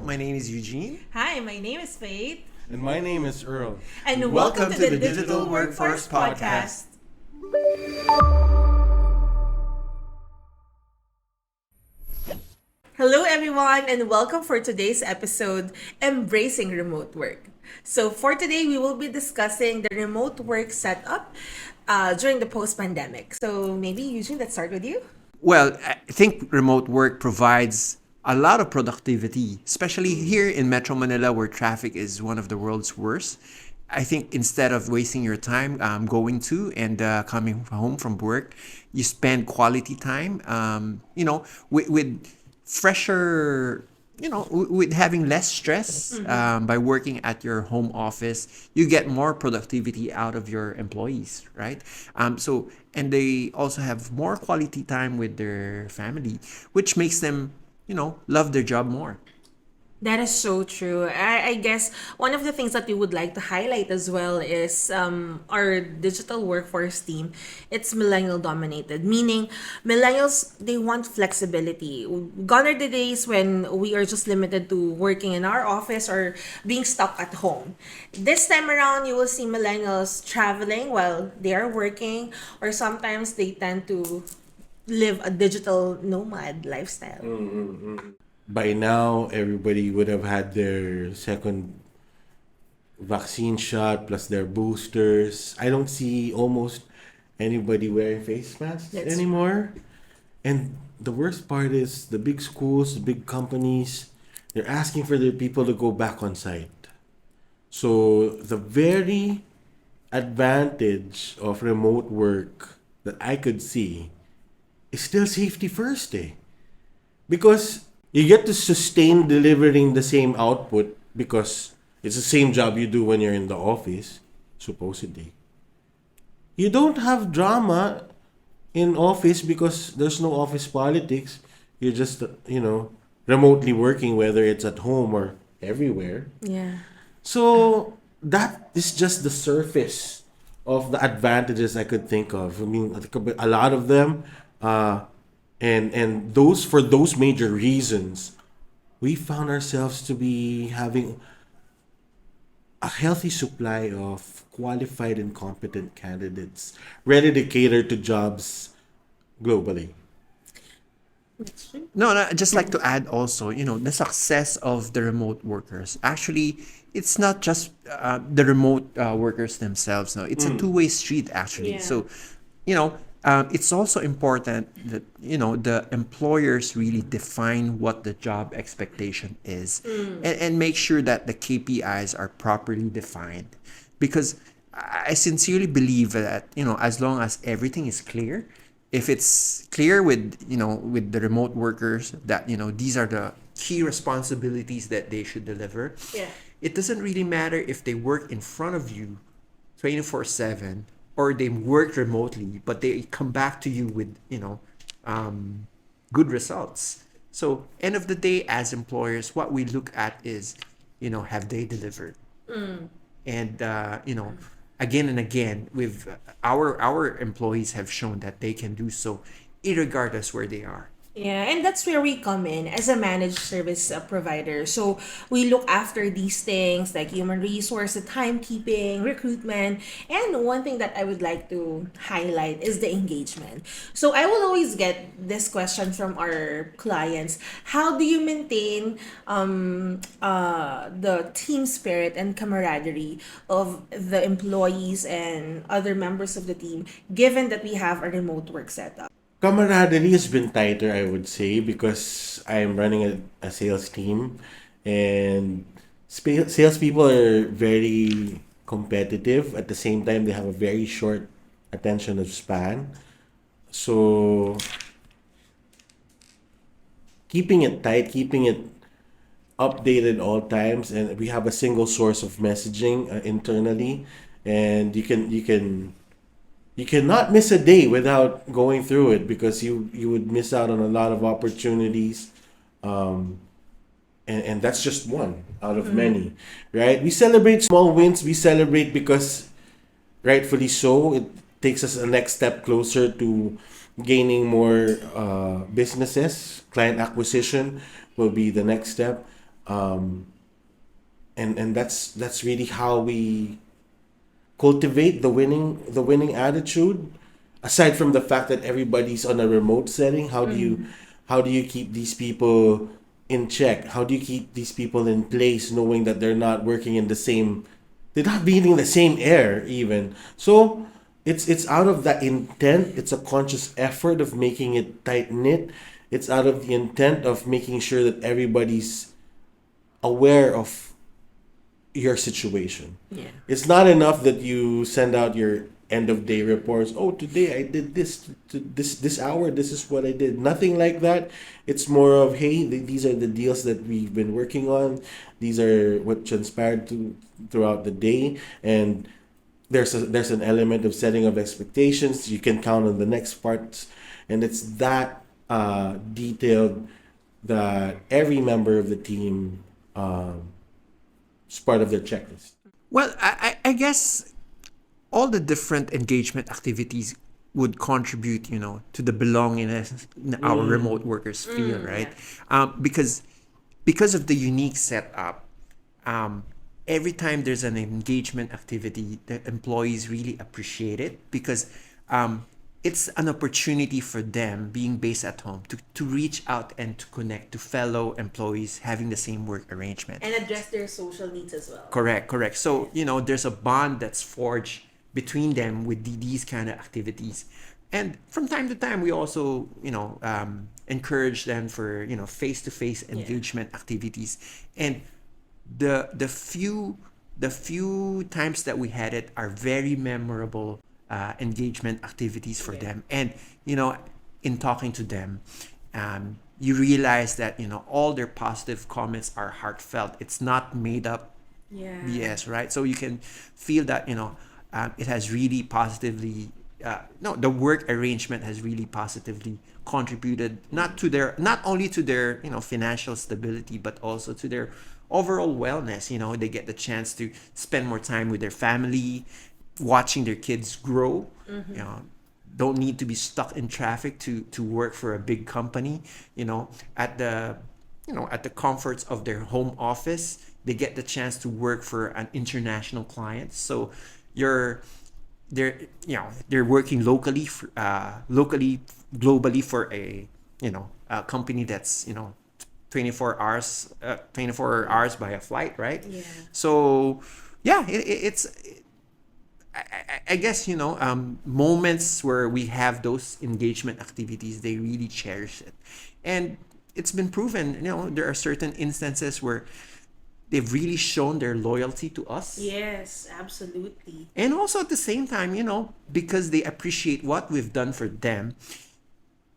My name is Eugene. Hi, my name is Faith. And my name is Earl. And welcome to the Digital Workforce Podcast. Hello, everyone, and welcome for today's episode, Embracing Remote Work. So, for today, we will be discussing the remote work setup during the post-pandemic. So, maybe, Eugene, let's start with you. Well, I think remote work provides a lot of productivity, especially here in Metro Manila where traffic is one of the world's worst. I think instead of wasting your time going to and coming home from work, you spend quality time, with fresher, with having less stress by working at your home office. You get more productivity out of your employees, right? And they also have more quality time with their family, which makes them, love their job more. That is so true. I guess one of the things that we would like to highlight as well is our digital workforce team. It's millennial dominated, meaning millennials, they want flexibility. Gone are the days when we are just limited to working in our office or being stuck at home. This time around, you will see millennials traveling while they are working, or sometimes they tend to live a digital nomad lifestyle. By now, everybody would have had their second vaccine shot plus their boosters. I don't see almost anybody wearing face masks That's anymore. And the worst part is the big schools, the big companies, they're asking for their people to go back on site. So the very advantage of remote work that I could see is still safety first, eh? Because you get to sustain delivering the same output because it's the same job you do when you're in the office, supposedly. You don't have drama in office because there's no office politics. You're just, remotely working, whether it's at home or everywhere. Yeah. So that is just the surface of the advantages I could think of. I mean, I think a lot of them, and those for those major reasons, we found ourselves to be having a healthy supply of qualified and competent candidates ready to cater to jobs globally. No, I'd just like to add also, the success of the remote workers. Actually, it's not just the remote workers themselves. No, it's a two-way street actually. Yeah. So, it's also important that, the employers really define what the job expectation is and make sure that the KPIs are properly defined. Because I sincerely believe that, as long as everything is clear, if it's clear with the remote workers that, these are the key responsibilities that they should deliver, Yeah. it doesn't really matter if they work in front of you 24/7 or they work remotely, but they come back to you with, good results. So end of the day, as employers, what we look at is, have they delivered? And again and again, with our employees have shown that they can do so, irregardless where they are. Yeah, and that's where we come in as a managed service provider. So we look after these things like human resource, the timekeeping, recruitment, and one thing that I would like to highlight is the engagement. So I will always get this question from our clients: how do you maintain the team spirit and camaraderie of the employees and other members of the team, given that we have a remote work setup? Camaraderie has been tighter, I would say, because I'm running a sales team, and salespeople are very competitive. At the same time, they have a very short attention span. So keeping it tight, keeping it updated all times, and we have a single source of messaging internally, and you cannot miss a day without going through it because you would miss out on a lot of opportunities, and that's just one out of many, right? We celebrate small wins. We celebrate because rightfully so, it takes us a next step closer to gaining more businesses. Client acquisition will be the next step. And that's really how we cultivate the winning attitude. Aside from the fact that everybody's on a remote setting, how do you keep these people in check? How do you keep these people in place, knowing that they're not working in the same, they're not breathing the same air even. So it's out of that intent. It's a conscious effort of making it tight knit. It's out of the intent of making sure that everybody's aware of your situation. Yeah. It's not enough that you send out your end of day reports. Oh, today I did this to this hour. This is what I did. Nothing like that. It's more of, hey, these are the deals that we've been working on. These are what transpired throughout the day, and there's an element of setting of expectations. You can count on the next parts, and it's that detailed that every member of the team is part of their checklist. Well, I guess all the different engagement activities would contribute, to the belongingness our remote workers feel, right? Because of the unique setup, every time there's an engagement activity, the employees really appreciate it because it's an opportunity for them being based at home to reach out and to connect to fellow employees having the same work arrangement. And address their social needs as well. Correct. So, there's a bond that's forged between them with these kind of activities. And from time to time, we also, encourage them for, face-to-face engagement activities. And the few times that we had it are very memorable engagement activities for them. And, in talking to them, you realize that, all their positive comments are heartfelt. It's not made up Yeah. BS, right? So you can feel that, it has really positively, no, the work arrangement has really positively contributed not only to their, financial stability, but also to their overall wellness. They get the chance to spend more time with their family, watching their kids grow. Don't need to be stuck in traffic to work for a big company. At the comforts of their home office, they get the chance to work for an international client. So you're they're working locally, globally for a company that's 24 hours by a flight, right? Yeah. So yeah, I guess moments where we have those engagement activities, they really cherish it. And it's been proven, there are certain instances where they've really shown their loyalty to us. Yes, absolutely. And also at the same time, because they appreciate what we've done for them,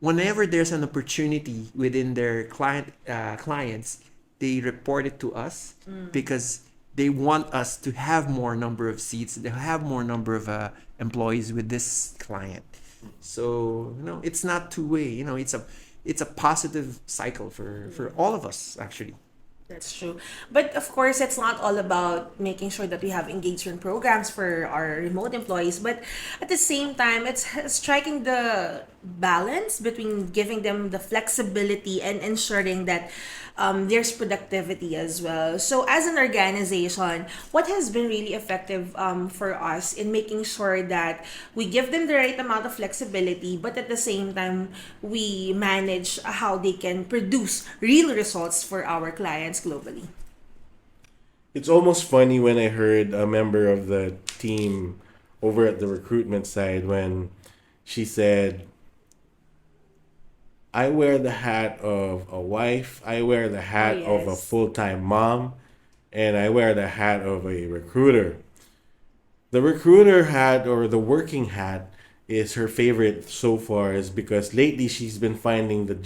whenever there's an opportunity within their clients, they report it to us because they want us to have more number of seats, they have more number of employees with this client. So, it's not two-way, it's a positive cycle for all of us, actually. That's true. But of course, it's not all about making sure that we have engagement programs for our remote employees. But at the same time, it's striking the balance between giving them the flexibility and ensuring that there's productivity as well. So, as an organization, what has been really effective for us in making sure that we give them the right amount of flexibility, but at the same time, we manage how they can produce real results for our clients globally. It's almost funny when I heard a member of the team over at the recruitment side when she said, I wear the hat of a wife, I wear the hat of a Yes. full-time mom, and I wear the hat of a recruiter. The recruiter hat, or the working hat, is her favorite so far, is because lately she's been finding the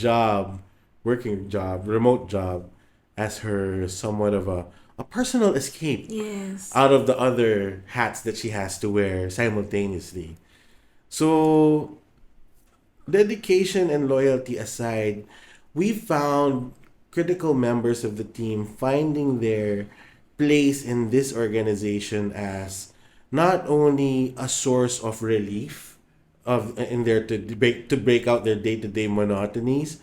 working job, remote job, as her somewhat of a personal escape Yes. out of the other hats that she has to wear simultaneously. So, dedication and loyalty aside, we found critical members of the team finding their place in this organization as not only a source of relief of in there to break out their day-to-day monotonies,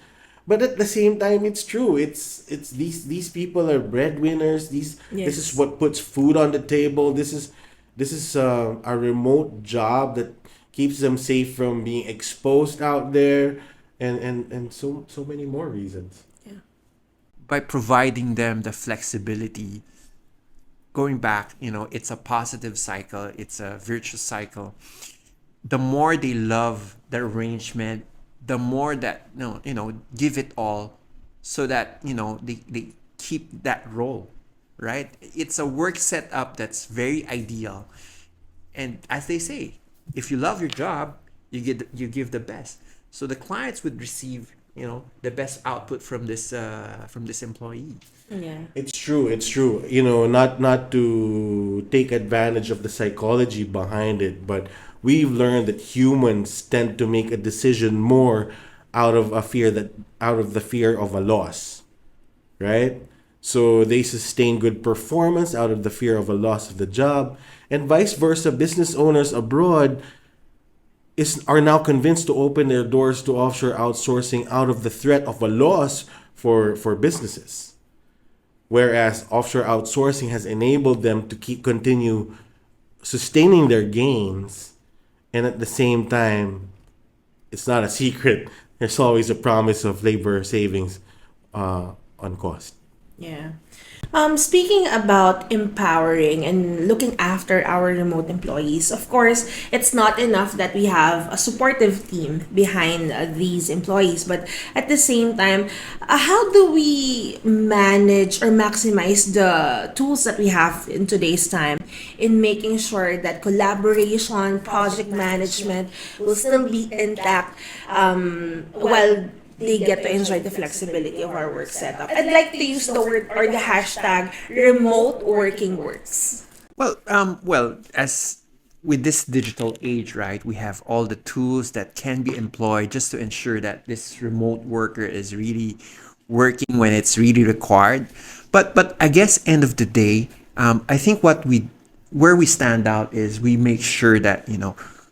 But at the same time, it's true. It's these people are breadwinners. This is Yes. what puts food on the table. This is a remote job that keeps them safe from being exposed out there, and so many more reasons. Yeah. By providing them the flexibility, going back, it's a positive cycle, it's a virtuous cycle. The more they love the arrangement, the more that give it all, so that they keep that role, right? It's a work setup that's very ideal. And as they say, if you love your job, you give the best. So the clients would receive the best output from this employee. Yeah. It's true. It's true. Not to take advantage of the psychology behind it, but we've learned that humans tend to make a decision more out of the fear of a loss, right? So they sustain good performance out of the fear of a loss of the job, and vice versa. Business owners abroad are now convinced to open their doors to offshore outsourcing out of the threat of a loss for businesses. Whereas offshore outsourcing has enabled them to continue sustaining their gains, and at the same time, it's not a secret. There's always a promise of labor savings on cost. Yeah. Speaking about empowering and looking after our remote employees, of course, it's not enough that we have a supportive team behind these employees, but at the same time, how do we manage or maximize the tools that we have in today's time in making sure that collaboration, project management will still be intact while they get to enjoy the flexibility of our work setup? I'd like to use the word or the hashtag remote working works. Well, as with this digital age, right, we have all the tools that can be employed just to ensure that this remote worker is really working when it's really required. But I guess end of the day, I think where we stand out is we make sure that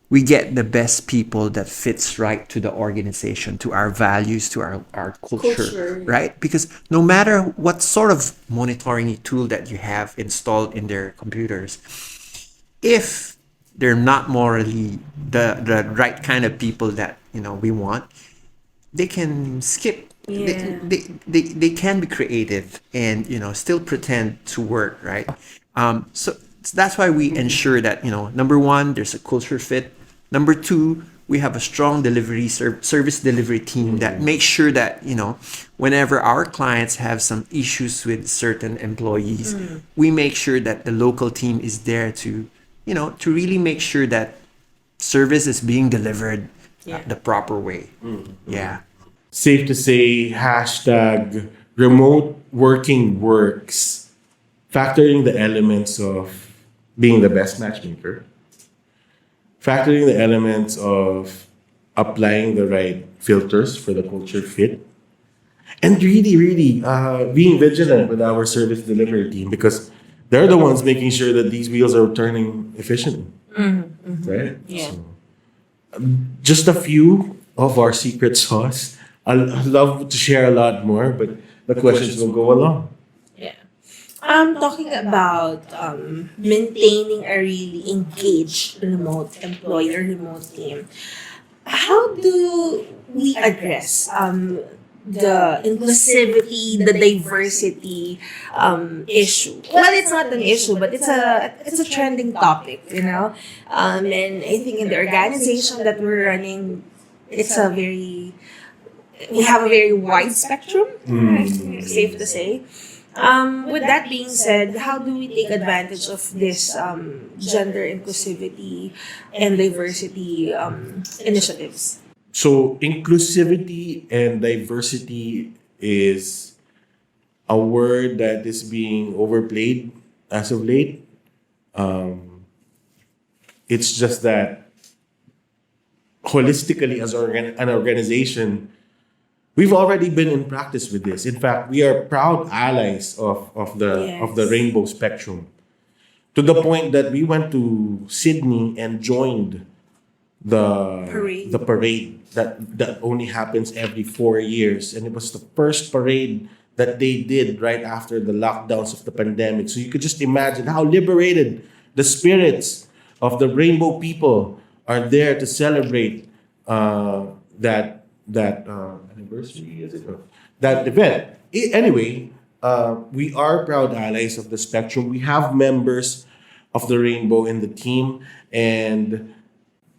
we get the best people that fits right to the organization, to our values, to our culture, Culture. right? Because no matter what sort of monitoring tool that you have installed in their computers, if they're not morally the right kind of people that we want, they can skip. Yeah. They can be creative and still pretend to work, right? So that's why we ensure that number one, there's a culture fit. Number two, we have a strong service delivery team that makes sure that whenever our clients have some issues with certain employees, we make sure that the local team is there to to really make sure that service is being delivered Yeah. the proper way. Yeah. Safe to say, hashtag remote working works, factoring the elements of being the best matchmaker, factoring the elements of applying the right filters for the culture fit, and really being vigilant with our service delivery team, because they're the ones making sure that these wheels are turning efficiently. Right? Yeah. So, just a few of our secret sauce. I'd love to share a lot more, but the questions will go along. Yeah. Talking about maintaining a really engaged remote employee or remote team. How do we address the inclusivity, the diversity issue? Well, it's not an issue, but it's a trending topic, you know. And I think in the organization that we're running, it's a very we have a very wide spectrum, right? Safe to say. With that being said, how do we take advantage of this gender inclusivity and diversity initiatives? So, inclusivity and diversity is a word that is being overplayed as of late. It's just that holistically, as an organization, we've already been in practice with this. In fact, we are proud allies of the Yes. rainbow spectrum, to the point that we went to Sydney and joined Parade. the parade that only happens every 4 years, and it was the first parade that they did right after the lockdowns of the pandemic. So you could just imagine how liberated the spirits of the rainbow people are there to celebrate that anniversary, is it? Or that event. Anyway, we are proud allies of the spectrum. We have members of the rainbow in the team, and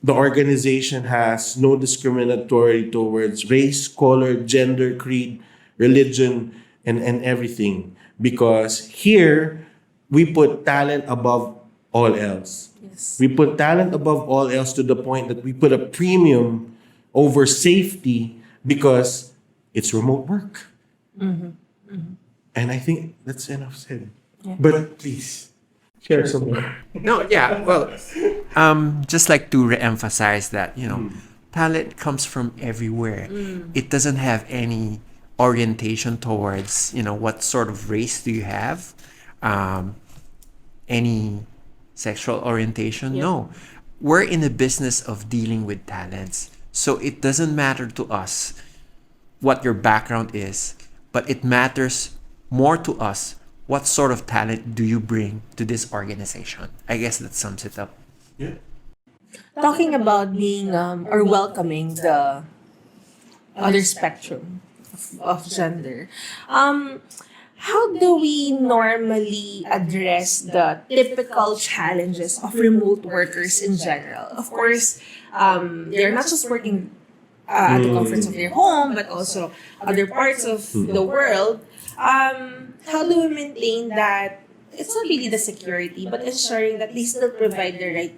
the organization has no discriminatory towards race, color, gender, creed, religion, and everything. Because here, we put talent above all else. Yes. We put talent above all else to the point that we put a premium over safety because it's remote work. And I think that's enough said. But please, share some more. No, yeah. Well, just like to re-emphasize that, talent comes from everywhere. It doesn't have any orientation towards, what sort of race do you have, any sexual orientation. Yep. No, we're in the business of dealing with talents. So it doesn't matter to us what your background is, but it matters more to us what sort of talent do you bring to this organization. I guess that sums it up. Yeah. Talking about being or welcoming the other spectrum of gender, how do we normally address the typical challenges of remote workers in general? Of course, they're not just working at the comforts of their home, but also other parts of the world. How do we maintain that? It's not really the security, but ensuring that they still provide the right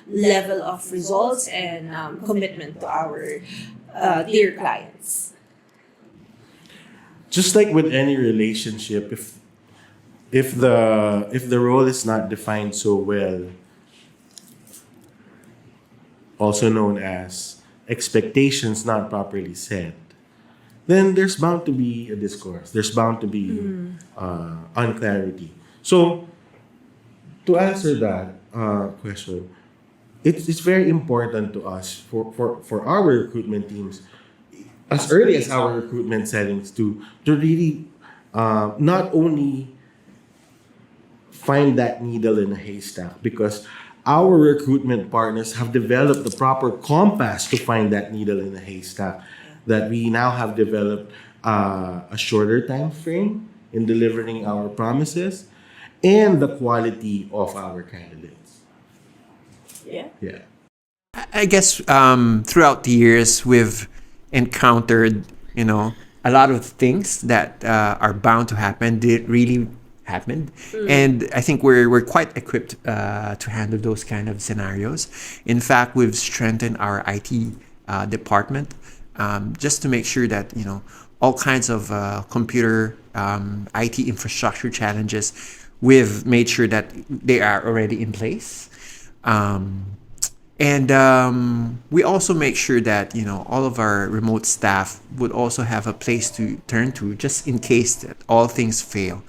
level of results and commitment to our dear clients. Just like with any relationship, if the role is not defined so well, also known as expectations not properly set, then there's bound to be a discourse. There's bound to be unclarity. So, to answer that question, it's very important to us for our recruitment teams, as early as our recruitment settings, to really not only find that needle in a haystack, because our recruitment partners have developed the proper compass to find that needle in a haystack, that we now have developed a shorter time frame in delivering our promises and the quality of our candidates. Yeah. Yeah. I guess throughout the years, we've encountered, a lot of things that are bound to happen, did really happened. And I think we're quite equipped to handle those kind of scenarios. In fact, we've strengthened our IT department just to make sure that, all kinds of computer IT infrastructure challenges, we've made sure that they are already in place. And we also make sure that, all of our remote staff would also have a place to turn to just in case that all things fail.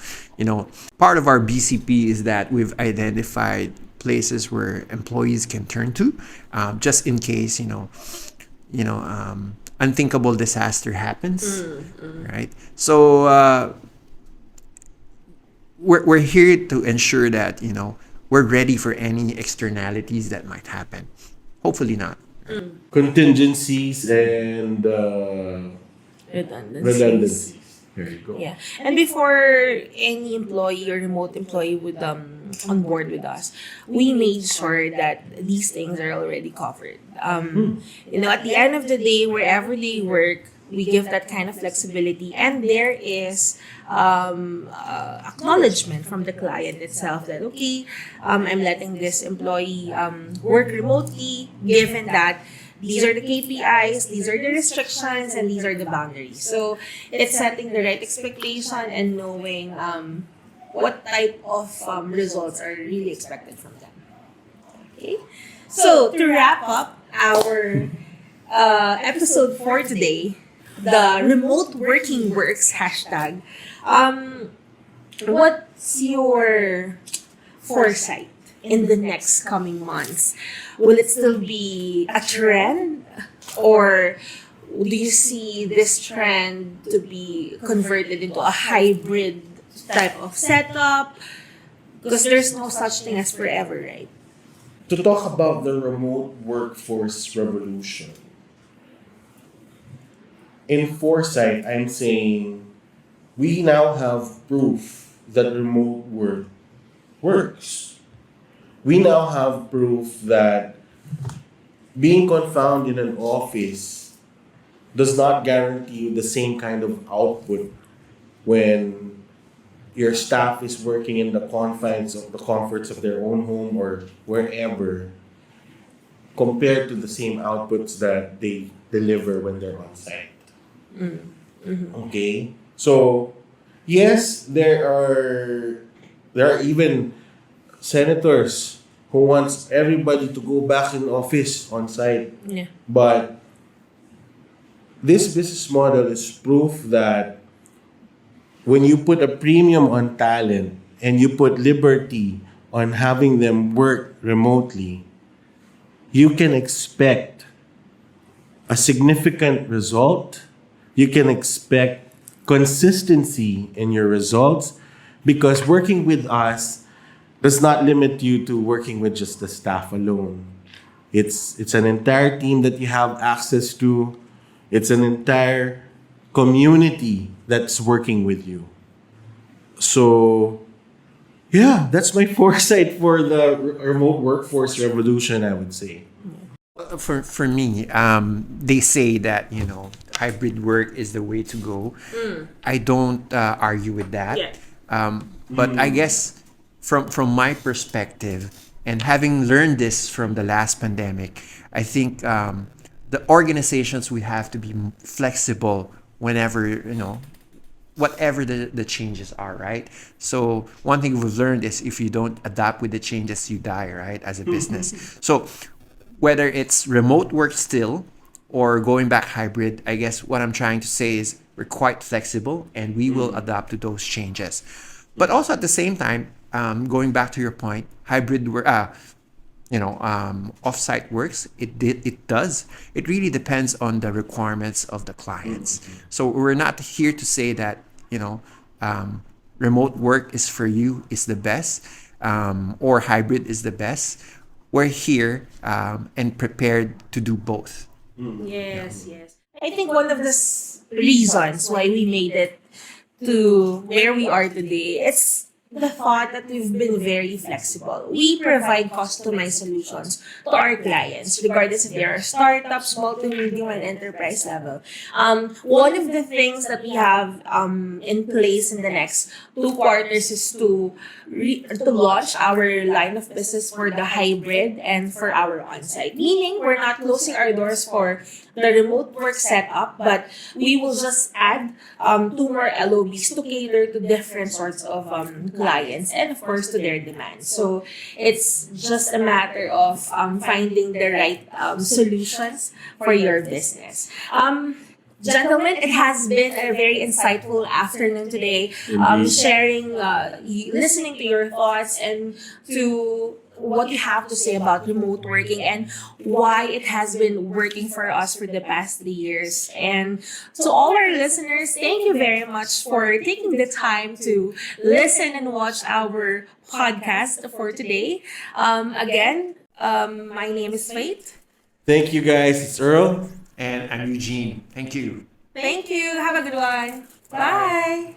Part of our BCP is that we've identified places where employees can turn to just in case, unthinkable disaster happens, right? So we're here to ensure that, we're ready for any externalities that might happen. Hopefully not. Contingencies and redundancies. There you go. Yeah. And before any employee or remote employee would onboard with us, we made sure that these things are already covered. At the end of the day, wherever they work, we give that kind of flexibility, and there is acknowledgement from the client itself that okay, I'm letting this employee work remotely, given that these are the KPIs, these are the restrictions, and these are the boundaries. So it's setting the right expectation and knowing what type of results are really expected from them. Okay, so to wrap up our episode for today, the remote working works hashtag. What's your foresight in the next coming months? Will it still be a trend, or do you see this trend to be converted into a hybrid type of setup? Because there's no such thing as forever, right? To talk about the remote workforce revolution, in foresight, I'm saying we now have proof that remote work works. We now have proof that being confound in an office does not guarantee you the same kind of output when your staff is working in the confines of the comforts of their own home or wherever, compared to the same outputs that they deliver when they're on site. Okay? So, yes, there are even senators who wants everybody to go back in office on site. Yeah. But this business model is proof that when you put a premium on talent and you put liberty on having them work remotely, you can expect a significant result. You can expect consistency in your results, because working with us does not limit you to working with just the staff alone. It's an entire team that you have access to. It's an entire community that's working with you. So, yeah, that's my foresight for the remote workforce revolution, I would say. For me, they say that hybrid work is the way to go. I don't argue with that. Yeah. But I guess from my perspective, and having learned this from the last pandemic, I think the organizations we have to be flexible whenever whatever the changes are, right? So one thing we've learned is if you don't adapt with the changes, you die, right, as a business. So whether it's remote work still or going back hybrid, I guess what I'm trying to say is we're quite flexible and we will adapt to those changes. But also at the same time, going back to your point, hybrid work, offsite works. It does. It really depends on the requirements of the clients. So we're not here to say that remote work is for you is the best, or hybrid is the best. We're here and prepared to do both. Yes, yes. I think one of the reasons why we made it to where we are today, it's the thought that we've been very flexible. We provide customized solutions to our clients, regardless if they are startups, small to medium, and enterprise level. One of the things that we have in place in the next 2 quarters is to launch our line of business for the hybrid and for our on-site. Meaning, we're not closing our doors for the remote work setup, but we will just add 2 more LOBs to cater to different sorts of clients and of course to their demands. So it's just a matter of finding the right solutions for your business. Gentlemen, it has been a very insightful afternoon today. Sharing, listening to your thoughts and to what you have to say about remote working and why it has been working for us for the past 3 years. And to all our listeners, thank you very much for taking the time to listen and watch our podcast for today. Again, my name is Faith. Thank you, guys. It's Earl. And I'm Eugene. Thank you. Thank you. Have a good one. Bye.